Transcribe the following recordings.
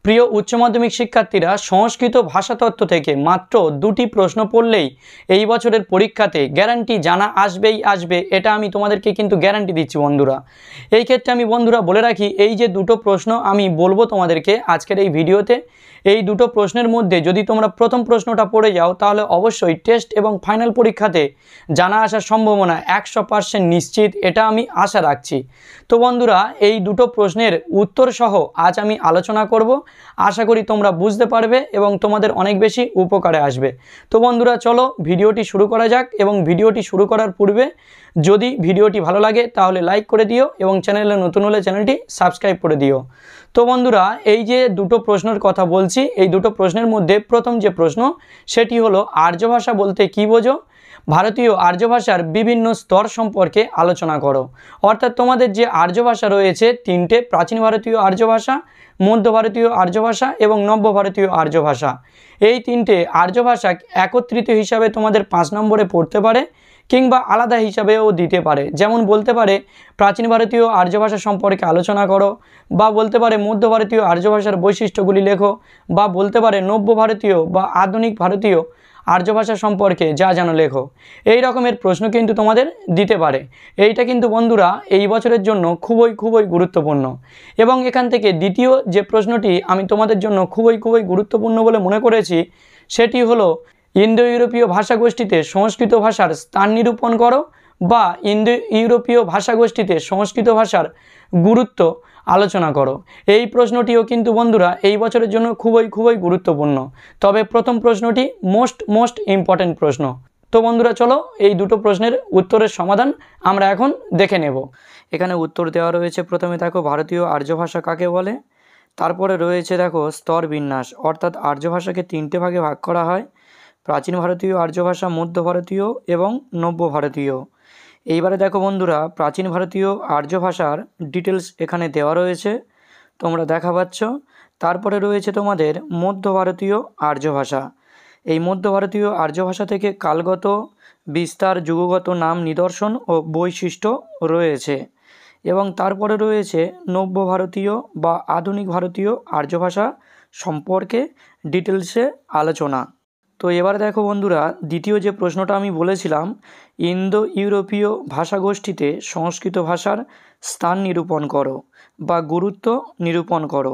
প্রিয় উচ্চ মাধ্যমিক শিক্ষার্থীরা, সংস্কৃত ভাষাতত্ত্ব থেকে মাত্র দুটি প্রশ্ন পড়লেই এই বছরের পরীক্ষাতে গ্যারান্টি জানা আসবেই আসবে, এটা আমি তোমাদেরকে কিন্তু গ্যারান্টি দিচ্ছি বন্ধুরা। এই ক্ষেত্রে আমি বন্ধুরা বলে রাখি, এই যে দুটো প্রশ্ন আমি বলবো তোমাদেরকে আজকের এই ভিডিওতে, এই দুটো প্রশ্নের মধ্যে যদি তোমরা প্রথম প্রশ্নটা পড়ে যাও তাহলে অবশ্যই টেস্ট এবং ফাইনাল পরীক্ষাতে জানা আসার সম্ভাবনা 100% নিশ্চিত, এটা আমি আশা রাখছি। তো বন্ধুরা, এই দুটো প্রশ্নের উত্তর সহ আজ আমি আলোচনা করব। আশা করি তোমরা বুঝতে পারবে এবং তোমাদের অনেক বেশি উপকারে আসবে। তো বন্ধুরা, চলো ভিডিওটি শুরু করা যাক। এবং ভিডিওটি শুরু করার পূর্বে যদি ভিডিওটি ভালো লাগে তাহলে লাইক করে দিও এবং চ্যানেলে নতুন হলে চ্যানেলটি সাবস্ক্রাইব করে দিও। তো বন্ধুরা, এই যে দুটো প্রশ্নের কথা বলছি, এই দুটো প্রশ্নের মধ্যে প্রথম যে প্রশ্ন সেটি হলো, আর্য ভাষা বলতে কী বোঝো? ভারতীয় আর্য ভাষার বিভিন্ন স্তর সম্পর্কে আলোচনা করো। অর্থাৎ তোমাদের যে আর্য ভাষা রয়েছে তিনটে, প্রাচীন ভারতীয় আর্য ভাষা, মধ্য ভারতীয় আর্য ভাষা এবং নব্য ভারতীয় আর্য ভাষা। এই তিনটে আর্য ভাষা একত্রিত হিসাবে তোমাদের 5 নম্বরে পড়তে পারে কিংবা আলাদা হিসাবেও দিতে পারে। যেমন বলতে পারে প্রাচীন ভারতীয় আর্য ভাষা সম্পর্কে আলোচনা করো, বা বলতে পারে মধ্য ভারতীয় আর্য ভাষার বৈশিষ্ট্যগুলি লেখো, বা বলতে পারে নব্য ভারতীয় বা আধুনিক ভারতীয় আর্য ভাষা সম্পর্কে যা জানো লেখো। এই রকমের প্রশ্ন কিন্তু তোমাদের দিতে পারে। এইটা কিন্তু বন্ধুরা এই বছরের জন্য খুবই গুরুত্বপূর্ণ। এবং এখান থেকে দ্বিতীয় যে প্রশ্নটি আমি তোমাদের জন্য খুবই গুরুত্বপূর্ণ বলে মনে করেছি, সেটি হলো, ইন্দো ইউরোপীয় ভাষাগোষ্ঠীতে সংস্কৃত ভাষার স্থান নিরূপণ করো, বা ইন্দো ইউরোপীয় ভাষাগোষ্ঠীতে সংস্কৃত ভাষার গুরুত্ব আলোচনা করো। এই প্রশ্নটিও কিন্তু বন্ধুরা এই বছরের জন্য খুবই গুরুত্বপূর্ণ। তবে প্রথম প্রশ্নটি মোস্ট ইম্পর্টেন্ট প্রশ্ন। তো বন্ধুরা, চলো এই দুটো প্রশ্নের উত্তরের সমাধান আমরা এখন দেখে নেব। এখানে উত্তর দেওয়া রয়েছে। প্রথমে দেখো, ভারতীয় আর্য ভাষা কাকে বলে। তারপরে রয়েছে দেখো স্তর বিন্যাস, অর্থাৎ আর্য ভাষাকে 3টে ভাগে ভাগ করা হয়: প্রাচীন ভারতীয় আর্য ভাষা, মধ্য ভারতীয় এবং নব্য ভারতীয়। এইবারে দেখো বন্ধুরা, প্রাচীন ভারতীয় আর্য ভাষার ডিটেলস এখানে দেওয়া রয়েছে, তোমরা দেখা পাচ্ছ। তারপরে রয়েছে তোমাদের মধ্য ভারতীয় আর্য ভাষা। এই মধ্য ভারতীয় আর্য ভাষা থেকে কালগত বিস্তার, যুগগত নাম, নিদর্শন ও বৈশিষ্ট্য রয়েছে। এবং তারপরে রয়েছে নব্য ভারতীয় বা আধুনিক ভারতীয় আর্য ভাষা সম্পর্কে ডিটেলসে আলোচনা। তো এবার দেখো বন্ধুরা, দ্বিতীয় যে প্রশ্নটা আমি বলেছিলাম, ইন্দো ইউরোপীয় ভাষাগোষ্ঠীতে সংস্কৃত ভাষার স্থান নিরূপণ করো বা গুরুত্ব নিরূপণ করো।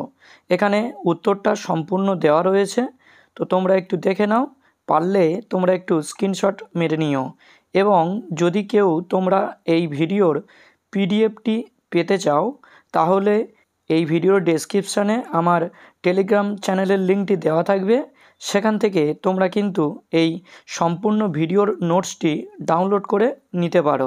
এখানে উত্তরটা সম্পূর্ণ দেওয়া রয়েছে, তো তোমরা একটু দেখে নাও, পারলে তোমরা একটু স্ক্রিনশট মেরে নিও। এবং যদি কেউ তোমরা এই ভিডিওর পিডিএফটি পেতে চাও তাহলে এই ভিডিওর ডেসক্রিপশানে আমার টেলিগ্রাম চ্যানেলের লিঙ্কটি দেওয়া থাকবে, সেখান থেকে তোমরা কিন্তু এই সম্পূর্ণ ভিডিওর নোটসটি ডাউনলোড করে নিতে পারো।